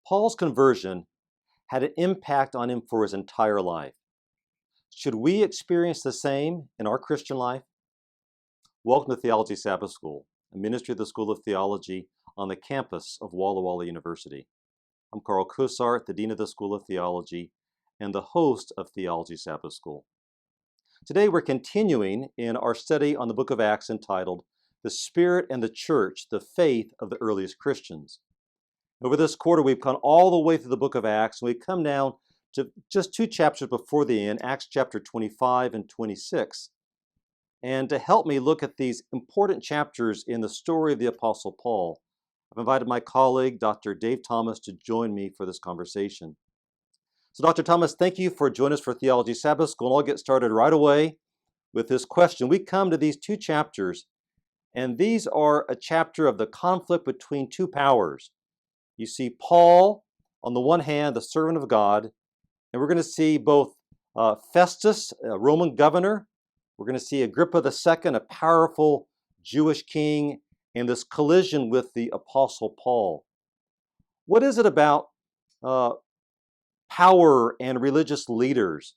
Paul's conversion had an impact on him for his entire life. Should we experience the same in our Christian life? Welcome to Theology Sabbath School, a ministry of the School of Theology on the campus of Walla Walla University. I'm Carl Kussart, the Dean of the School of Theology and the host of Theology Sabbath School. Today we're continuing in our study on the book of Acts entitled The Spirit and the Church, the Faith of the Earliest Christians. Over this quarter, we've gone all the way through the book of Acts, and we've come down to just 2 chapters before the end, Acts chapter 25 and 26. And to help me look at these important chapters in the story of the Apostle Paul, I've invited my colleague, Dr. Dave Thomas, to join me for this conversation. So Dr. Thomas, thank you for joining us for Theology Sabbath School. And I'll get started right away with this question. We come to these 2 chapters, and these are a chapter of the conflict between 2 powers. You see Paul, on the one hand, the servant of God, and we're going to see both Festus, a Roman governor, we're going to see Agrippa II, a powerful Jewish king, and this collision with the Apostle Paul. What is it about power and religious leaders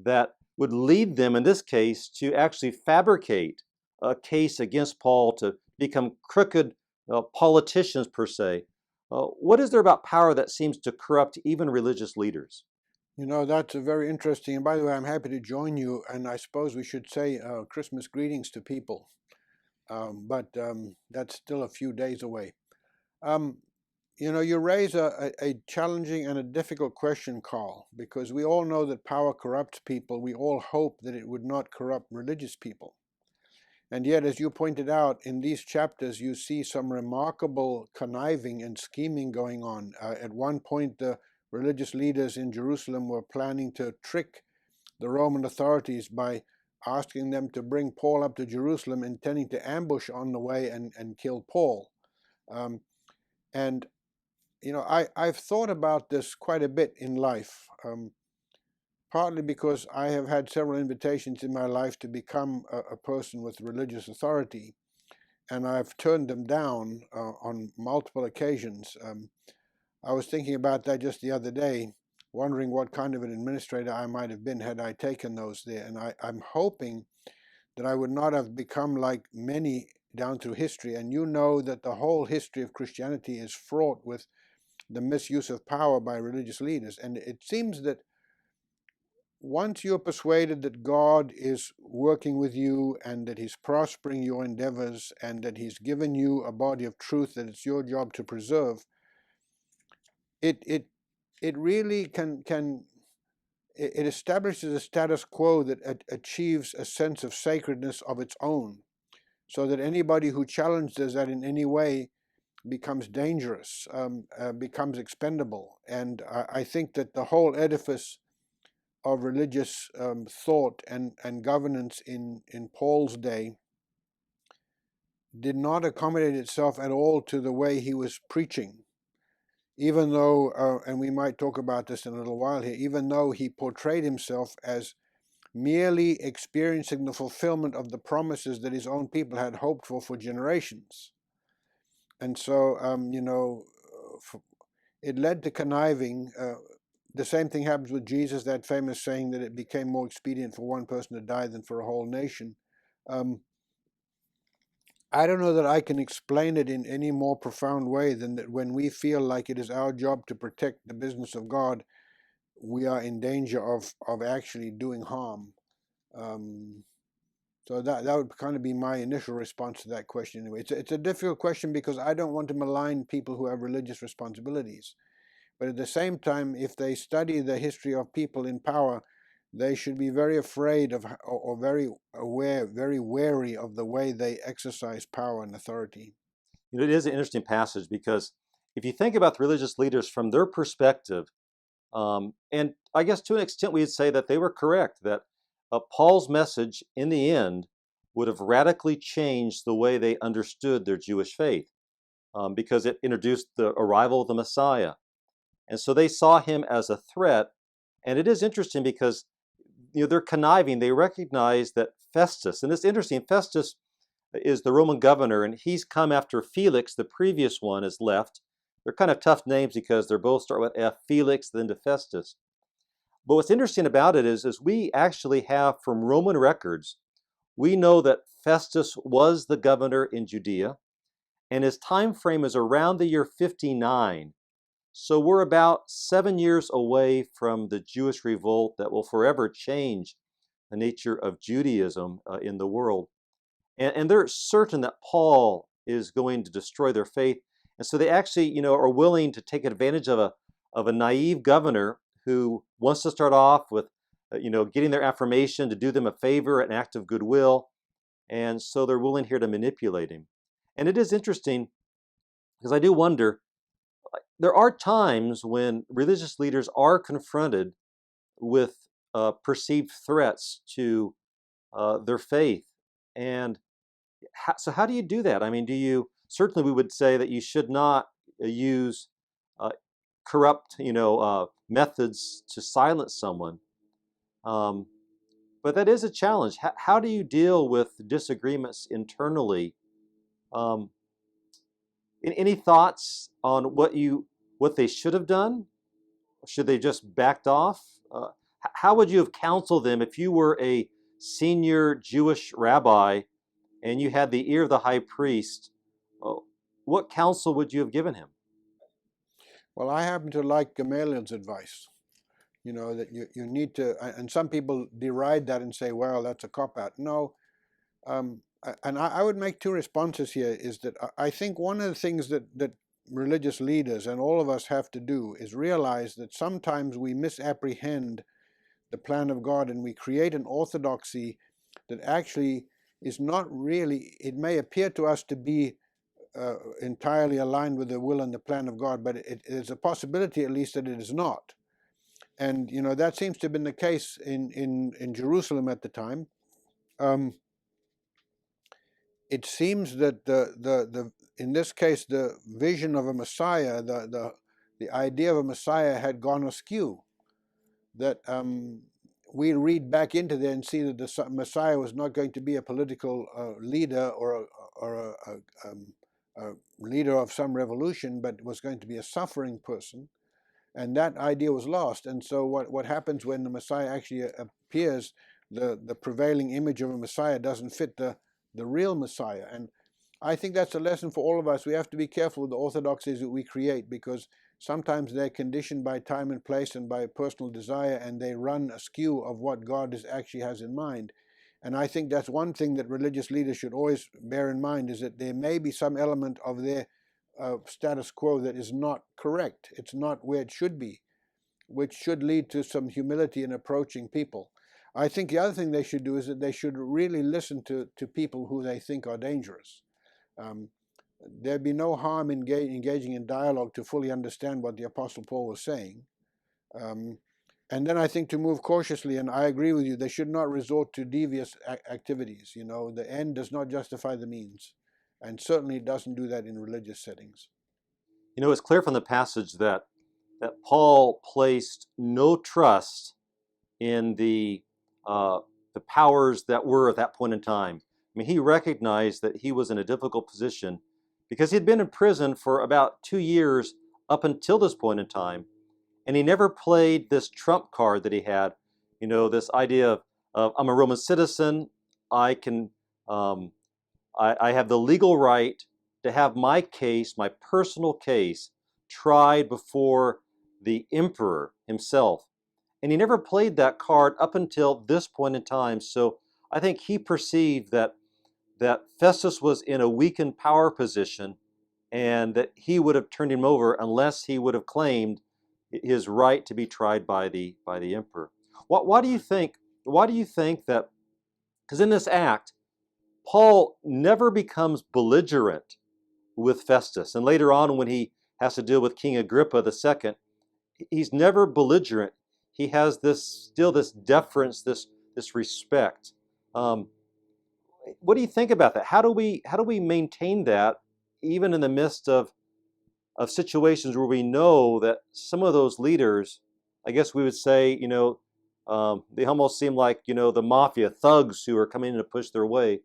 that would lead them, in this case, to actually fabricate a case against Paul, to become crooked politicians, per se? What is there about power that seems to corrupt even religious leaders? You know, that's a very interesting, and by the way, I'm happy to join you, and I suppose we should say Christmas greetings to people, but that's still a few days away. You know, you raise a challenging and a difficult question, Carl, because we all know that power corrupts people. We all hope that it would not corrupt religious people. And yet, as you pointed out, in these chapters, you see some remarkable conniving and scheming going on. At one point, the religious leaders in Jerusalem were planning to trick the Roman authorities by asking them to bring Paul up to Jerusalem, intending to ambush on the way and kill Paul. And, you know, I've thought about this quite a bit in life. Partly because I have had several invitations in my life to become a person with religious authority, and I've turned them down on multiple occasions. I was thinking about that just the other day, wondering what kind of an administrator I might have been had I taken those there. And I'm hoping that I would not have become like many down through history. And you know that the whole history of Christianity is fraught with the misuse of power by religious leaders. And it seems that once you're persuaded that God is working with you and that He's prospering your endeavors and that He's given you a body of truth that it's your job to preserve, it really it establishes a status quo that achieves a sense of sacredness of its own, so that anybody who challenges that in any way becomes dangerous, becomes expendable. And I think that the whole edifice of religious thought and governance in Paul's day did not accommodate itself at all to the way he was preaching, even though, and we might talk about this in a little while here, even though he portrayed himself as merely experiencing the fulfillment of the promises that his own people had hoped for generations. And so, you know, it led to conniving. The same thing happens with Jesus, that famous saying that it became more expedient for one person to die than for a whole nation. I don't know that I can explain it in any more profound way than that when we feel like it is our job to protect the business of God, we are in danger of actually doing harm. So that would kind of be my initial response to that question anyway. It's a difficult question because I don't want to malign people who have religious responsibilities. But at the same time, if they study the history of people in power, they should be very afraid of, or very aware, very wary of the way they exercise power and authority. You know, it is an interesting passage because if you think about the religious leaders from their perspective, and I guess to an extent we'd say that they were correct, that Paul's message in the end would have radically changed the way they understood their Jewish faith, because it introduced the arrival of the Messiah. And so they saw him as a threat. And it is interesting because, you know, they're conniving. They recognize that Festus, and it's interesting, Festus is the Roman governor, and he's come after Felix, the previous one, has left. they're kind of tough names because they're both start with F, Felix, then to Festus. But what's interesting about it is we actually have from Roman records, we know that Festus was the governor in Judea, and his time frame is around the year 59. So we're about 7 years away from the Jewish revolt that will forever change the nature of Judaism in the world. And they're certain that Paul is going to destroy their faith. And so they actually, are willing to take advantage of a naive governor who wants to start off with, getting their affirmation to do them a favor, an act of goodwill. And so they're willing here to manipulate him. And it is interesting because I do wonder, there are times when religious leaders are confronted with perceived threats to their faith. And so how do you do that? I mean, certainly we would say that you should not use uh, corrupt, methods to silence someone. Um, but that is a challenge. How do you deal with disagreements internally? Um, any thoughts on what they should have done? Should they just backed off? How would you have counseled them if you were a senior Jewish rabbi and you had the ear of the high priest? What counsel would you have given him? Well, I happen to like Gamaliel's advice. That you need to, and some people deride that and say, well, that's a cop-out. No, and I would make two responses here, is that I think one of the things that religious leaders and all of us have to do is realize that sometimes we misapprehend the plan of God and we create an orthodoxy that actually is not really, it may appear to us to be entirely aligned with the will and the plan of God, but there's a possibility at least that it is not. And that seems to have been the case in Jerusalem at the time. It seems that the in this case the vision of a Messiah, the idea of a Messiah had gone askew. That we read back into there and see that the Messiah was not going to be a political leader or a leader of some revolution, but was going to be a suffering person. And that idea was lost. And so what happens when the Messiah actually appears, the prevailing image of a Messiah doesn't fit the real Messiah. And I think that's a lesson for all of us. We have to be careful with the orthodoxies that we create, because sometimes they're conditioned by time and place and by personal desire, and they run askew of what God actually has in mind. And I think that's one thing that religious leaders should always bear in mind, is that there may be some element of their status quo that is not correct. It's not where it should be, which should lead to some humility in approaching people. I think the other thing they should do is that they should really listen to people who they think are dangerous. There'd be no harm in engaging in dialogue to fully understand what the Apostle Paul was saying. And then I think to move cautiously, and I agree with you, they should not resort to devious activities. The end does not justify the means. And certainly it doesn't do that in religious settings. It's clear from the passage that Paul placed no trust in the powers that were at that point in time. I mean, he recognized that he was in a difficult position because he'd been in prison for about 2 years up until this point in time, and he never played this trump card that he had. This idea of I'm a Roman citizen, I can. I have the legal right to have my case, my personal case, tried before the emperor himself. And he never played that card up until this point in time. So I think he perceived that Festus was in a weakened power position and that he would have turned him over unless he would have claimed his right to be tried by the emperor. Why do you think that, because in this act, Paul never becomes belligerent with Festus. And later on, when he has to deal with King Agrippa II, he's never belligerent. He has this deference, this respect. What do you think about that? How do we maintain that even in the midst of situations where we know that some of those leaders, I guess we would say, they almost seem like, the mafia thugs who are coming in to push their way.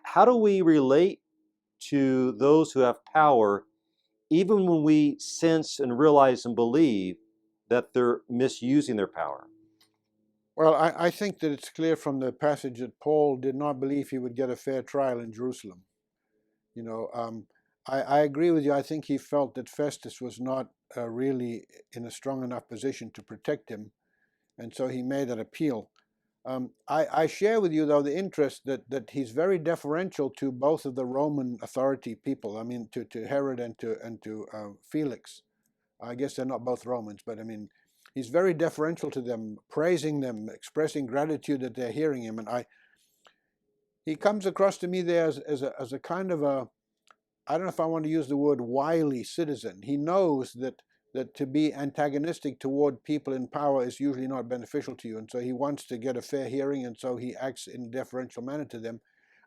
How do we relate to those who have power even when we sense and realize and believe that they're misusing their power? Well, I think that it's clear from the passage that Paul did not believe he would get a fair trial in Jerusalem. You know, I agree with you. I think he felt that Festus was not really in a strong enough position to protect him, and so he made that appeal. I share with you, though, the interest that he's very deferential to both of the Roman authority people. I mean, to Herod and to Felix. I guess they're not both Romans, but I mean, he's very deferential to them, praising them, expressing gratitude that they're hearing him. And he comes across to me there as a kind of a, I don't know if I want to use the word wily citizen. He knows that to be antagonistic toward people in power is usually not beneficial to you, and so he wants to get a fair hearing, and so he acts in a deferential manner to them.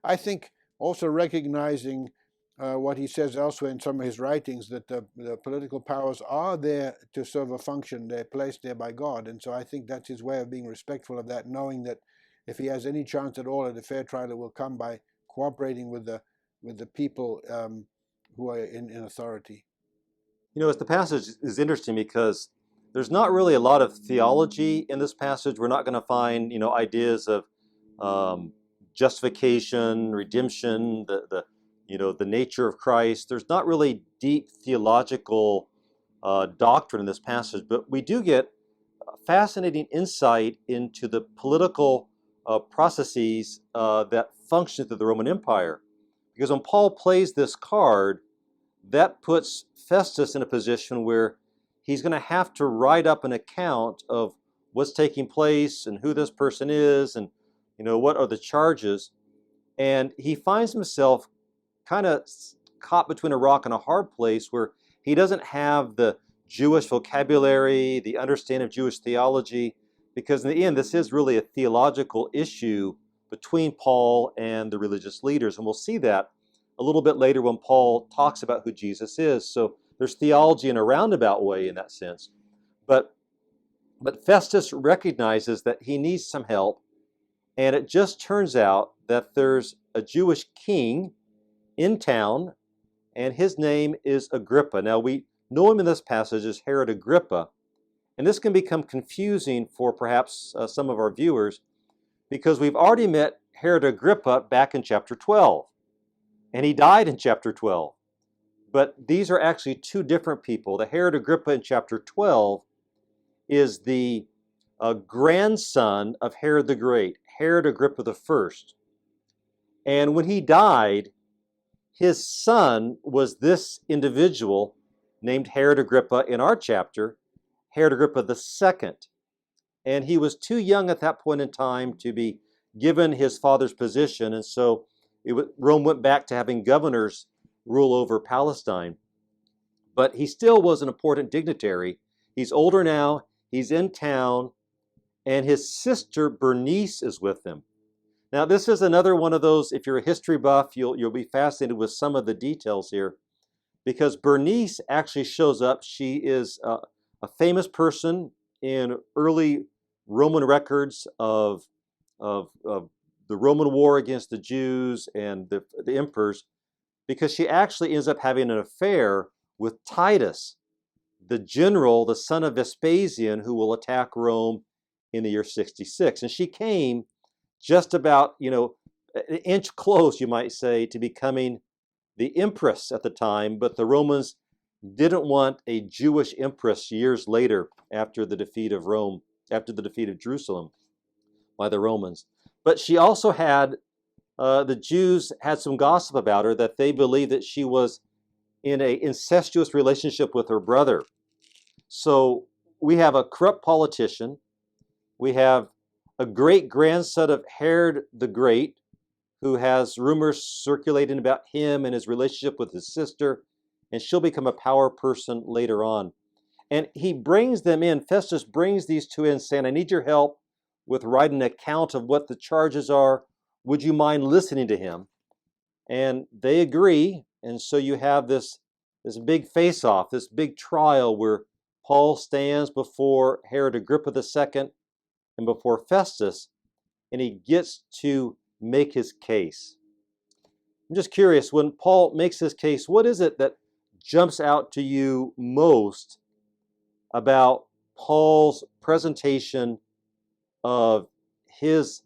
I think also recognizing what he says elsewhere in some of his writings, that the political powers are there to serve a function. They're placed there by God, and so I think that's his way of being respectful of that, knowing that if he has any chance at all at a fair trial, it will come by cooperating with the people who are in authority. You know, the passage is interesting because there's not really a lot of theology in this passage. We're not going to find, ideas of justification, redemption, the nature of Christ. There's not really deep theological doctrine in this passage, but we do get fascinating insight into the political processes that function through the Roman Empire. Because when Paul plays this card, that puts Festus in a position where he's going to have to write up an account of what's taking place and who this person is and what are the charges. And he finds himself kind of caught between a rock and a hard place where he doesn't have the Jewish vocabulary, the understanding of Jewish theology, because in the end, this is really a theological issue between Paul and the religious leaders. And we'll see that a little bit later when Paul talks about who Jesus is. So there's theology in a roundabout way in that sense. But Festus recognizes that he needs some help, and it just turns out that there's a Jewish king in town, and his name is Agrippa. Now, we know him in this passage as Herod Agrippa, and this can become confusing for perhaps some of our viewers, because we've already met Herod Agrippa back in chapter 12. And he died in chapter 12. But these are actually two different people. The Herod Agrippa in chapter 12 is the grandson of Herod the Great, Herod Agrippa the First. And when he died, his son was this individual named Herod Agrippa in our chapter, Herod Agrippa the Second. And he was too young at that point in time to be given his father's position, and so Rome went back to having governors rule over Palestine. But he still was an important dignitary. He's older now, he's in town, and his sister Bernice is with him. Now, this is another one of those, if you're a history buff, you'll be fascinated with some of the details here, because Bernice actually shows up. She is a famous person in early Roman records of the Roman war against the Jews and the emperors, because she actually ends up having an affair with Titus, the general, the son of Vespasian, who will attack Rome in the year 66. And she came just about, an inch close, you might say, to becoming the empress at the time, but the Romans didn't want a Jewish empress years later after the defeat of Rome, after the defeat of Jerusalem by the Romans. But she also had, the Jews had some gossip about her, that they believed that she was in an incestuous relationship with her brother. So we have a corrupt politician. We have a great-grandson of Herod the Great, who has rumors circulating about him and his relationship with his sister, and she'll become a power person later on. And he brings them in. Festus brings these two in, saying, I need your help with writing an account of what the charges are. Would you mind listening to him? And they agree, and so you have this big face-off, this big trial where Paul stands before Herod Agrippa II and before Festus, and he gets to make his case. I'm just curious, when Paul makes his case, what is it that jumps out to you most about Paul's presentation of his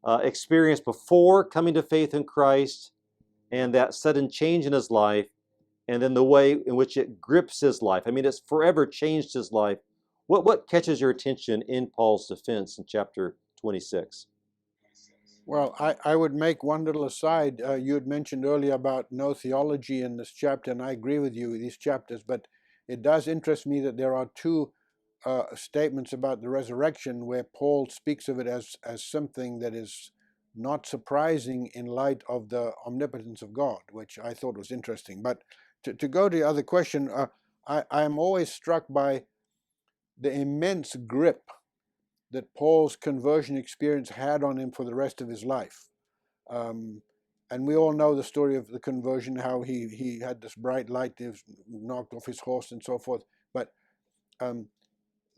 experience before coming to faith in Christ and that sudden change in his life, and then the way in which it grips his life? I mean, it's forever changed his life. What catches your attention in Paul's defense in chapter 26? Well, I would make one little aside. You had mentioned earlier about no theology in this chapter, and I agree with you, these chapters, but it does interest me that there are two statements about the resurrection where Paul speaks of it as something that is not surprising in light of the omnipotence of God, which I thought was interesting. But to go to the other question, I am always struck by the immense grip that Paul's conversion experience had on him for the rest of his life. And we all know the story of the conversion, how he had this bright light that was knocked off his horse and so forth. But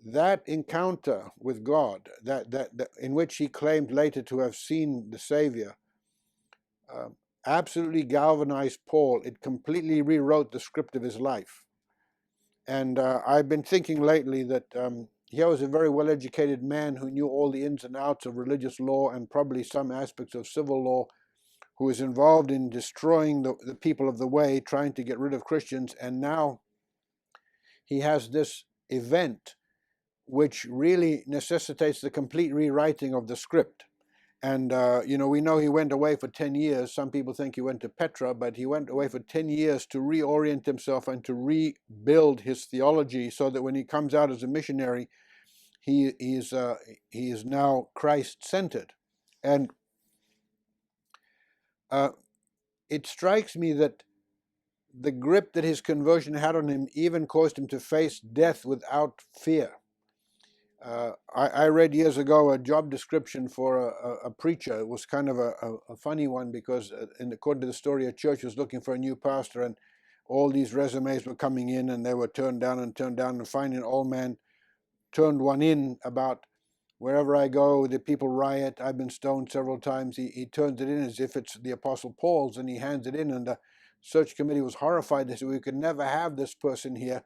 that encounter with God, that in which he claimed later to have seen the Savior, absolutely galvanized Paul. It completely rewrote the script of his life. And I've been thinking lately that here was a very well-educated man who knew all the ins and outs of religious law and probably some aspects of civil law, who was involved in destroying the people of the way, trying to get rid of Christians, and now he has this event which really necessitates the complete rewriting of the script. And, we know he went away for 10 years. Some people think he went to Petra, but he went away for 10 years to reorient himself and to rebuild his theology so that when he comes out as a missionary, he is now Christ-centered. And it strikes me that the grip that his conversion had on him even caused him to face death without fear. I read years ago a job description for a preacher. It was kind of a funny one because, according to the story, a church was looking for a new pastor, and all these resumes were coming in, and they were turned down, and finally an old man turned one in about, wherever I go, the people riot. I've been stoned several times. He turns it in as if it's the Apostle Paul's, and he hands it in, and the search committee was horrified. They said, we could never have this person here.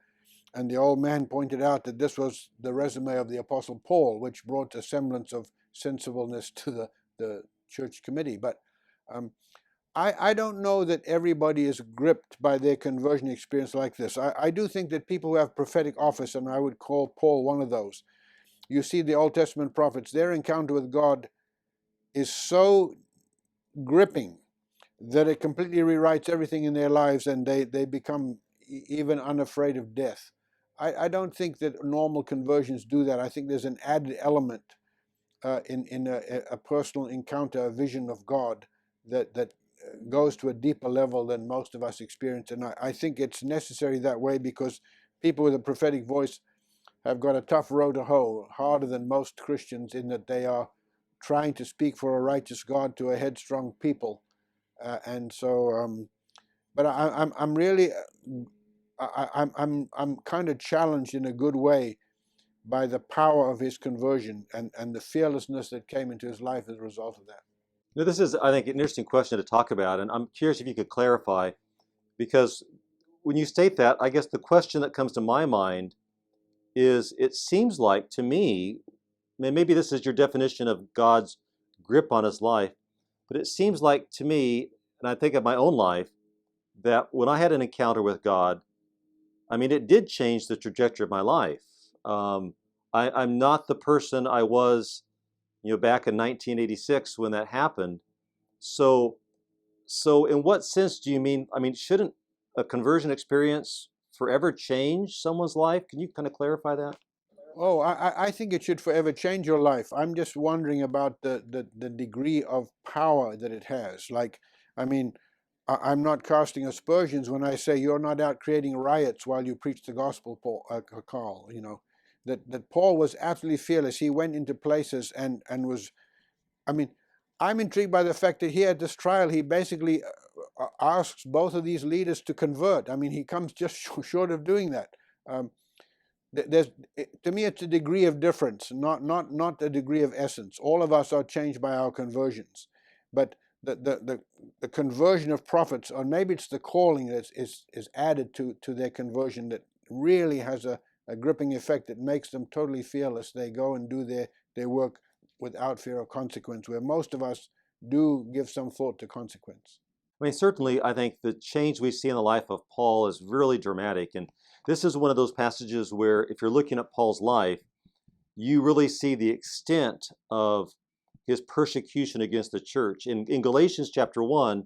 And the old man pointed out that this was the resume of the Apostle Paul, which brought a semblance of sensibleness to the church committee. But I don't know that everybody is gripped by their conversion experience like this. I do think that people who have prophetic office, and I would call Paul one of those. You see the Old Testament prophets, their encounter with God is so gripping that it completely rewrites everything in their lives, and they become even unafraid of death. I don't think that normal conversions do that. I think there's an added element in a personal encounter, a vision of God that goes to a deeper level than most of us experience. And I think it's necessary that way because people with a prophetic voice have got a tough row to hoe, harder than most Christians, in that they are trying to speak for a righteous God to a headstrong people. And so, but I'm really... I'm kind of challenged in a good way by the power of his conversion and the fearlessness that came into his life as a result of that. Now, this is, I think, an interesting question to talk about, and I'm curious if you could clarify, because when you state that, I guess the question that comes to my mind is, it seems like to me, and maybe this is your definition of God's grip on his life, but it seems like to me, and I think of my own life, that when I had an encounter with God, I mean, it did change the trajectory of my life. I'm not the person I was, back in 1986 when that happened. So in what sense do you mean? I mean, shouldn't a conversion experience forever change someone's life? Can you kind of clarify that? Oh, I think it should forever change your life. I'm just wondering about the degree of power that it has. Like, I mean, I'm not casting aspersions when I say you're not out creating riots while you preach the gospel, Paul, Carl. That Paul was absolutely fearless. He went into places and was, I mean, I'm intrigued by the fact that here at this trial, he basically asks both of these leaders to convert. I mean, he comes just short of doing that. To me, it's a degree of difference, not a degree of essence. All of us are changed by our conversions, but the conversion of prophets, or maybe it's the calling that is added to their conversion that really has a gripping effect that makes them totally fearless. They go and do their work without fear of consequence, where most of us do give some thought to consequence. I mean, certainly, I think the change we see in the life of Paul is really dramatic. And this is one of those passages where, if you're looking at Paul's life, you really see the extent of his persecution against the church. In Galatians chapter 1,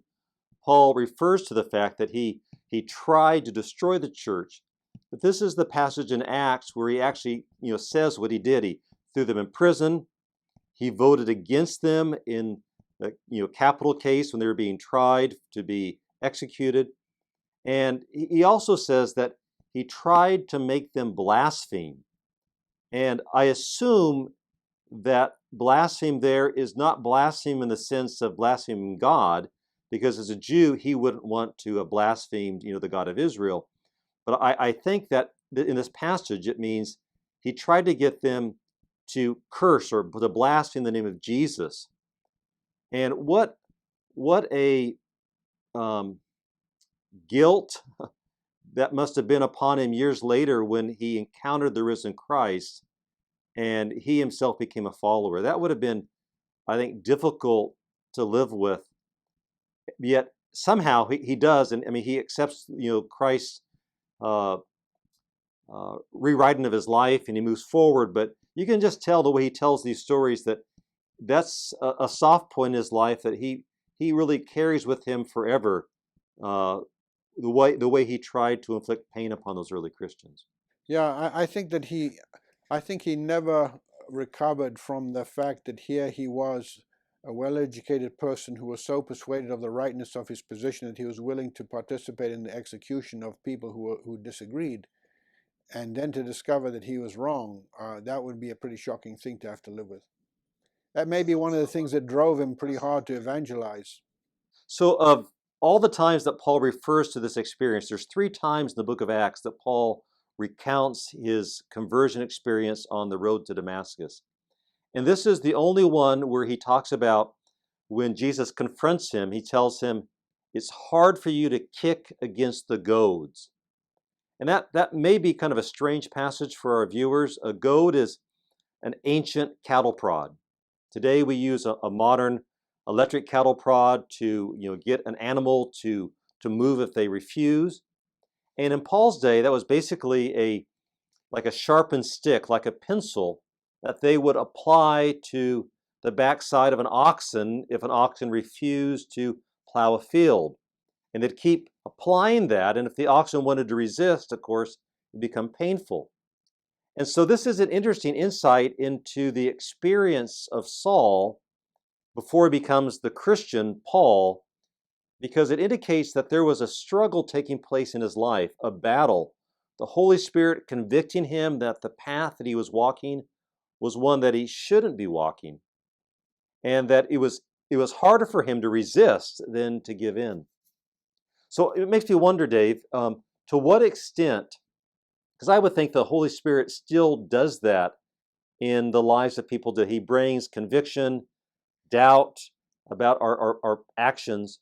Paul refers to the fact that he tried to destroy the church. But this is the passage in Acts where he actually says what he did. He threw them in prison. He voted against them in the capital case when they were being tried to be executed. And he also says that he tried to make them blaspheme. And I assume that blaspheme there is not blaspheme in the sense of blaspheming God, because as a Jew, he wouldn't want to have blasphemed, the God of Israel. But I think that in this passage, it means he tried to get them to curse or to blaspheme the name of Jesus. And what a guilt that must have been upon him years later when he encountered the risen Christ and he himself became a follower. That would have been, I think, difficult to live with. Yet somehow he does, and I mean, he accepts Christ's rewriting of his life, and he moves forward. But you can just tell the way he tells these stories that that's a soft point in his life that he really carries with him forever. The way he tried to inflict pain upon those early Christians. Yeah, I think that he never recovered from the fact that here he was, a well-educated person who was so persuaded of the rightness of his position that he was willing to participate in the execution of people who disagreed, and then to discover that he was wrong. That would be a pretty shocking thing to have to live with. That may be one of the things that drove him pretty hard to evangelize. So of all the times that Paul refers to this experience, there's 3 times in the book of Acts that Paul recounts his conversion experience on the road to Damascus. And this is the only one where he talks about when Jesus confronts him, he tells him, it's hard for you to kick against the goads. And that may be kind of a strange passage for our viewers. A goad is an ancient cattle prod. Today we use a modern electric cattle prod to get an animal to move if they refuse. And in Paul's day, that was basically like a sharpened stick, like a pencil, that they would apply to the backside of an oxen if an oxen refused to plow a field. And they'd keep applying that, and if the oxen wanted to resist, of course, it'd become painful. And so this is an interesting insight into the experience of Saul before he becomes the Christian Paul, because it indicates that there was a struggle taking place in his life, a battle. The Holy Spirit convicting him that the path that he was walking was one that he shouldn't be walking, and that it was harder for him to resist than to give in. So it makes me wonder, Dave, to what extent, because I would think the Holy Spirit still does that in the lives of people, that he brings conviction, doubt about our actions.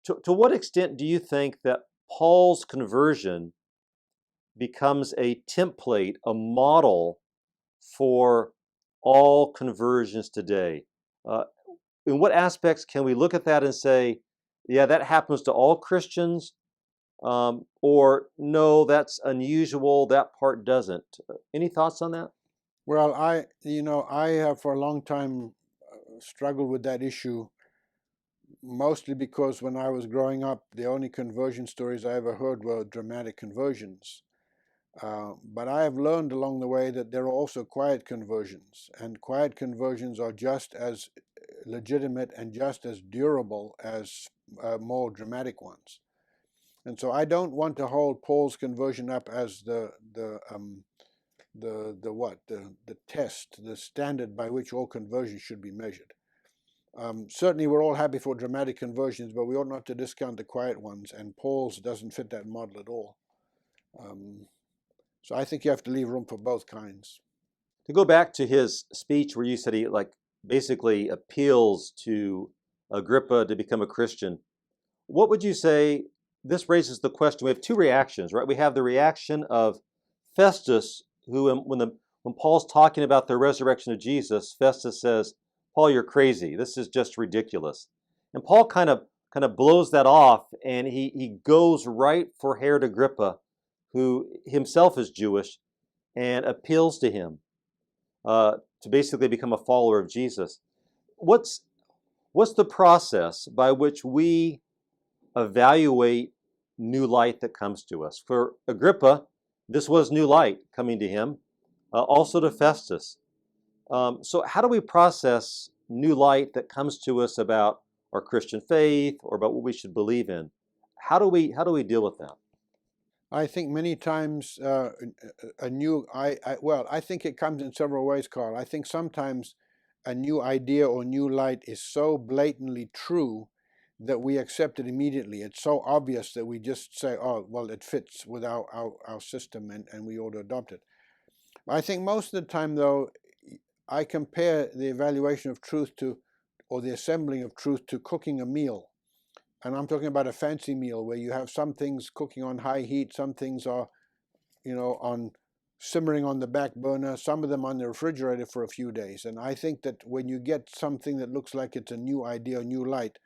To what extent do you think that Paul's conversion becomes a template, a model for all conversions today? In what aspects can we look at that and say, yeah, that happens to all Christians, or no, that's unusual, that part doesn't? Any thoughts on that? Well, I have for a long time struggled with that issue, mostly because when I was growing up, the only conversion stories I ever heard were dramatic conversions. But I have learned along the way that there are also quiet conversions, and quiet conversions are just as legitimate and just as durable as more dramatic ones. And so I don't want to hold Paul's conversion up as the test, the standard by which all conversions should be measured. Certainly, we're all happy for dramatic conversions, but we ought not to discount the quiet ones, and Paul's doesn't fit that model at all. So I think you have to leave room for both kinds. To go back to his speech where you said he basically appeals to Agrippa to become a Christian. What would you say? This raises the question. We have two reactions, right? We have the reaction of Festus, who, when Paul's talking about the resurrection of Jesus, Festus says, "Paul, you're crazy. This is just ridiculous." And Paul kind of blows that off, and he goes right for Herod Agrippa, who himself is Jewish, and appeals to him to basically become a follower of Jesus. What's the process by which we evaluate new light that comes to us? For Agrippa, this was new light coming to him, also to Festus. So how do we process new light that comes to us about our Christian faith or about what we should believe in? How do we deal with that? I think many times a new well, I think it comes in several ways, Carl. I think sometimes a new idea or new light is so blatantly true that we accept it immediately. It's so obvious that we just say, "Oh, well, it fits with our system, and we ought to adopt it." I think most of the time, though, I compare the evaluation of truth to, or the assembling of truth to cooking a meal. And I'm talking about a fancy meal where you have some things cooking on high heat, some things are, on simmering on the back burner, some of them on the refrigerator for a few days. And I think that when you get something that looks like it's a new idea, a new light,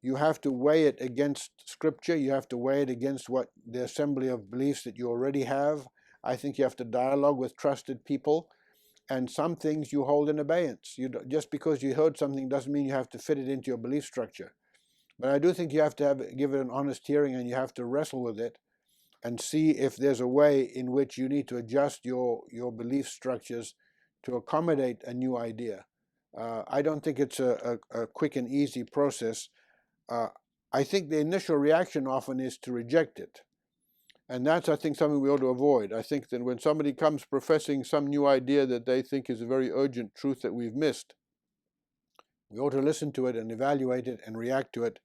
you have to weigh it against Scripture. You have to weigh it against what the assembly of beliefs that you already have. I think you have to dialogue with trusted people. And some things you hold in abeyance. Just because you heard something doesn't mean you have to fit it into your belief structure. But I do think you have to give it an honest hearing, and you have to wrestle with it and see if there's a way in which you need to adjust your belief structures to accommodate a new idea. I don't think it's a quick and easy process. I think the initial reaction often is to reject it. And that's, I think, something we ought to avoid. I think that when somebody comes professing some new idea that they think is a very urgent truth that we've missed, we ought to listen to it and evaluate it and react to it,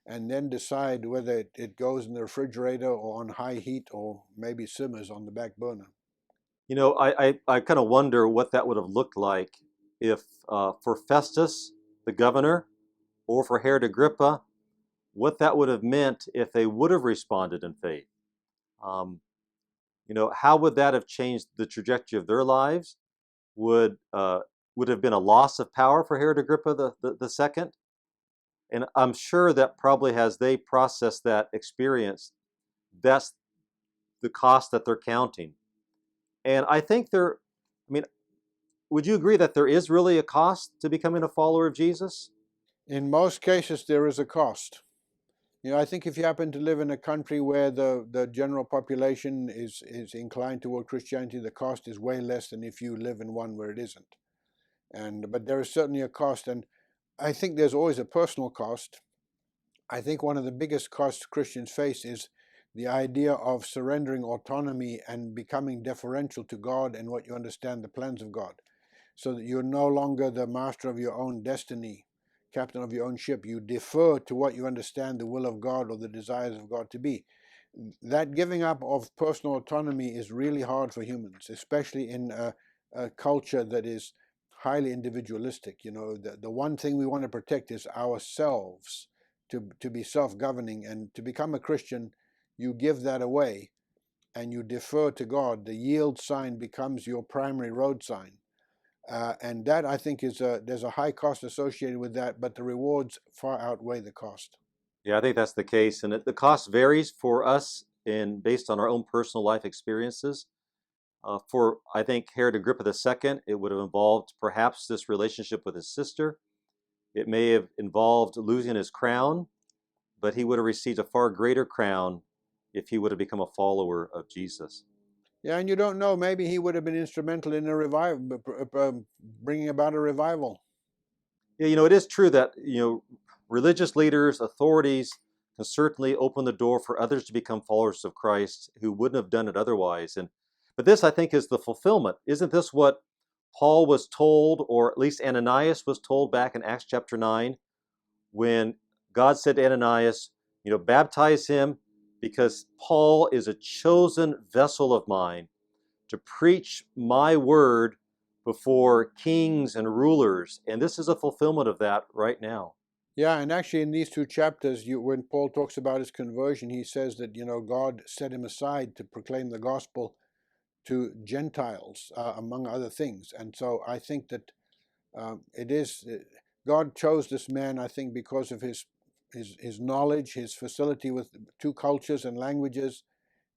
and then decide whether it goes in the refrigerator or on high heat or maybe simmers on the back burner. I kind of wonder what that would have looked like if, for Festus, the governor, or for Herod Agrippa, what that would have meant if they would have responded in faith. Um, how would that have changed the trajectory of their lives? Would have been a loss of power for Herod Agrippa the second? And I'm sure that probably as they process that experience, that's the cost that they're counting. And I think I mean, would you agree that there is really a cost to becoming a follower of Jesus? In most cases, there is a cost. I think if you happen to live in a country where the general population is inclined toward Christianity, the cost is way less than if you live in one where it isn't. But there is certainly a cost, and I think there's always a personal cost. I think one of the biggest costs Christians face is the idea of surrendering autonomy and becoming deferential to God and what you understand the plans of God, so that you're no longer the master of your own destiny, captain of your own ship. You defer to what you understand the will of God or the desires of God to be. That giving up of personal autonomy is really hard for humans, especially in a culture that is highly individualistic. The one thing we want to protect is ourselves, to be self-governing. And to become a Christian, you give that away and you defer to God. The yield sign becomes your primary road sign. And that, I think, there's a high cost associated with that, but the rewards far outweigh the cost. Yeah, I think that's the case, and the cost varies for us based on our own personal life experiences. For I think Herod Agrippa II, it would have involved perhaps this relationship with his sister. It may have involved losing his crown, but he would have received a far greater crown if he would have become a follower of Jesus. Yeah, and you don't know, maybe he would have been instrumental in a revival, bringing about a revival. Yeah, it is true that religious leaders, authorities can certainly open the door for others to become followers of Christ who wouldn't have done it otherwise. But this, I think, is the fulfillment. Isn't this what Paul was told, or at least Ananias was told back in Acts chapter 9, when God said to Ananias, baptize him because Paul is a chosen vessel of mine to preach my word before kings and rulers. And this is a fulfillment of that right now. Yeah, and actually in these two chapters, when Paul talks about his conversion, he says that, God set him aside to proclaim the gospel to Gentiles, among other things. And so I think that it is, God chose this man, I think, because of his knowledge, his facility with two cultures and languages,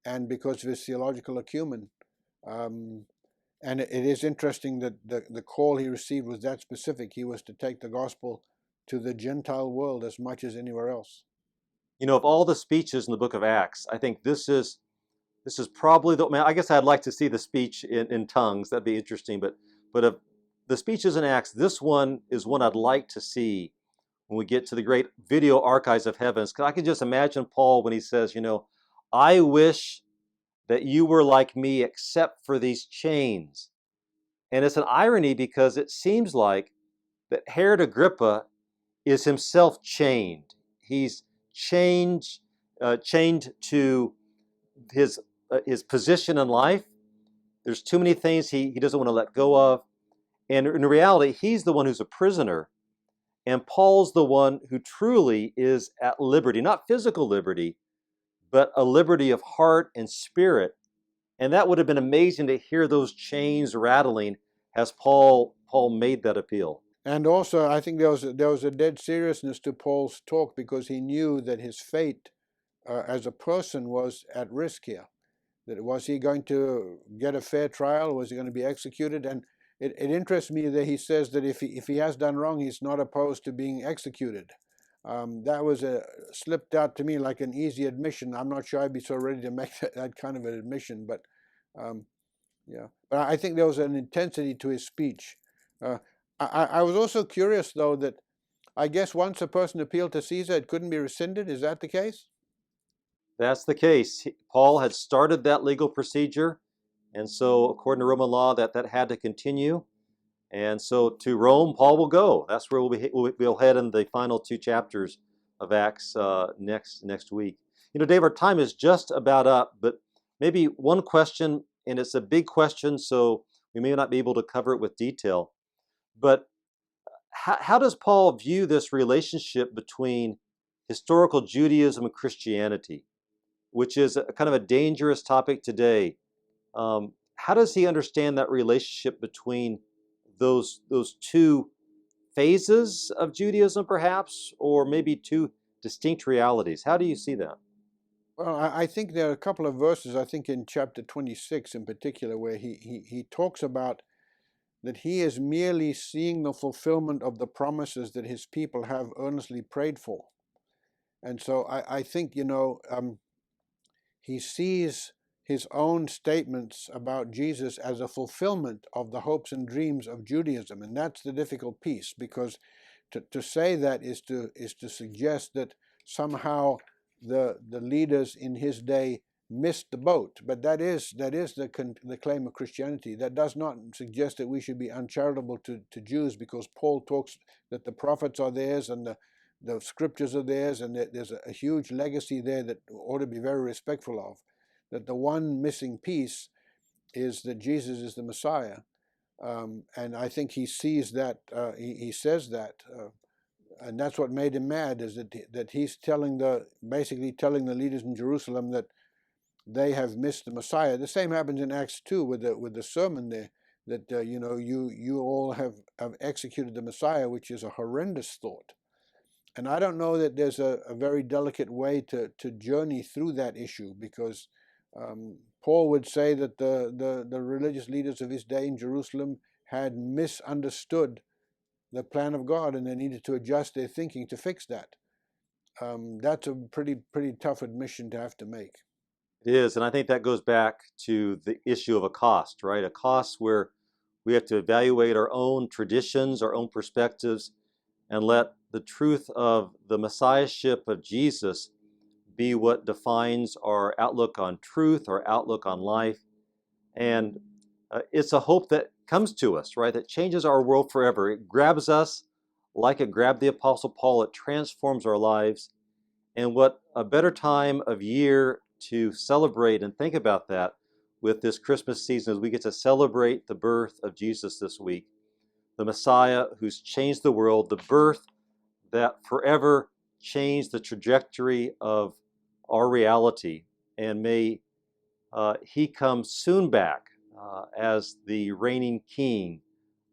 and because of his theological acumen. Um, and it is interesting that the call he received was that specific. He was to take the gospel to the Gentile world as much as anywhere else. Of all the speeches in the book of Acts, I think this is probably the. I guess I'd like to see the speech in tongues. That'd be interesting. But of the speeches in Acts, this one is one I'd like to see when we get to the great video archives of heavens. Because I can just imagine Paul when he says, I wish that you were like me except for these chains. And it's an irony because it seems like that Herod Agrippa is himself chained. He's chained to his position in life. There's too many things he doesn't want to let go of. And in reality, he's the one who's a prisoner. And Paul's the one who truly is at liberty, not physical liberty, but a liberty of heart and spirit. And that would have been amazing to hear those chains rattling as Paul made that appeal. And also, I think there was a dead seriousness to Paul's talk, because he knew that his fate as a person was at risk here. That was he going to get a fair trial? Was he going to be executed? And it interests me that he says that if he has done wrong, he's not opposed to being executed. That was slipped out to me like an easy admission. I'm not sure I'd be so ready to make that kind of an admission, but yeah. But I think there was an intensity to his speech. I was also curious, though, that I guess once a person appealed to Caesar, it couldn't be rescinded. Is that the case? That's the case. Paul had started that legal procedure, and so according to Roman law, that had to continue. And so to Rome, Paul will go. That's where we'll head in the final two chapters of Acts next week. Dave, our time is just about up, but maybe one question, and it's a big question, so we may not be able to cover it with detail. But how does Paul view this relationship between historical Judaism and Christianity, which is a kind of a dangerous topic today? How does he understand that relationship between those two phases of Judaism, perhaps, or maybe two distinct realities? How do you see that? Well, I think there are a couple of verses, I think in chapter 26 in particular, where he talks about that he is merely seeing the fulfillment of the promises that his people have earnestly prayed for. And so I think, he sees his own statements about Jesus as a fulfillment of the hopes and dreams of Judaism. And that's the difficult piece, because to say that is to suggest that somehow the leaders in his day missed the boat. But that is the claim of Christianity. That does not suggest that we should be uncharitable to Jews, because Paul talks that the prophets are theirs and the scriptures are theirs, and that there's a huge legacy there that ought to be very respectful of. That the one missing piece is that Jesus is the Messiah. And I think he sees that, he says that, and that's what made him mad, is that he's basically telling the leaders in Jerusalem that they have missed the Messiah. The same happens in Acts 2 with the sermon there, that you all have executed the Messiah, which is a horrendous thought. And I don't know that there's a very delicate way to journey through that issue, because Paul would say that the religious leaders of his day in Jerusalem had misunderstood the plan of God, and they needed to adjust their thinking to fix that. That's a pretty tough admission to have to make. It is, and I think that goes back to the issue of a cost, right? A cost where we have to evaluate our own traditions, our own perspectives, and let the truth of the Messiahship of Jesus be what defines our outlook on truth, our outlook on life. And it's a hope that comes to us, right? That changes our world forever. It grabs us like it grabbed the Apostle Paul. It transforms our lives. And what a better time of year to celebrate and think about that with this Christmas season, as we get to celebrate the birth of Jesus this week, the Messiah who's changed the world, the birth, that forever change the trajectory of our reality. And may he come soon back as the reigning king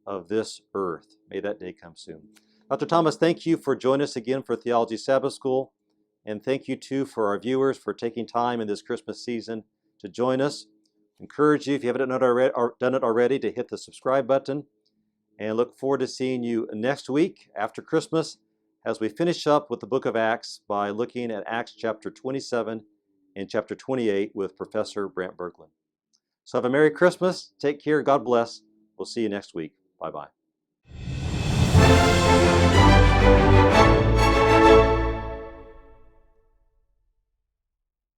of this earth. May that day come soon. Dr. Thomas, thank you for joining us again for Theology Sabbath School. And thank you, too, for our viewers for taking time in this Christmas season to join us. Encourage you, if you haven't done it already, to hit the subscribe button. And look forward to seeing you next week after Christmas as we finish up with the book of Acts by looking at Acts chapter 27 and chapter 28 with Professor Brant Berglund. So have a Merry Christmas. Take care. God bless. We'll see you next week. Bye-bye.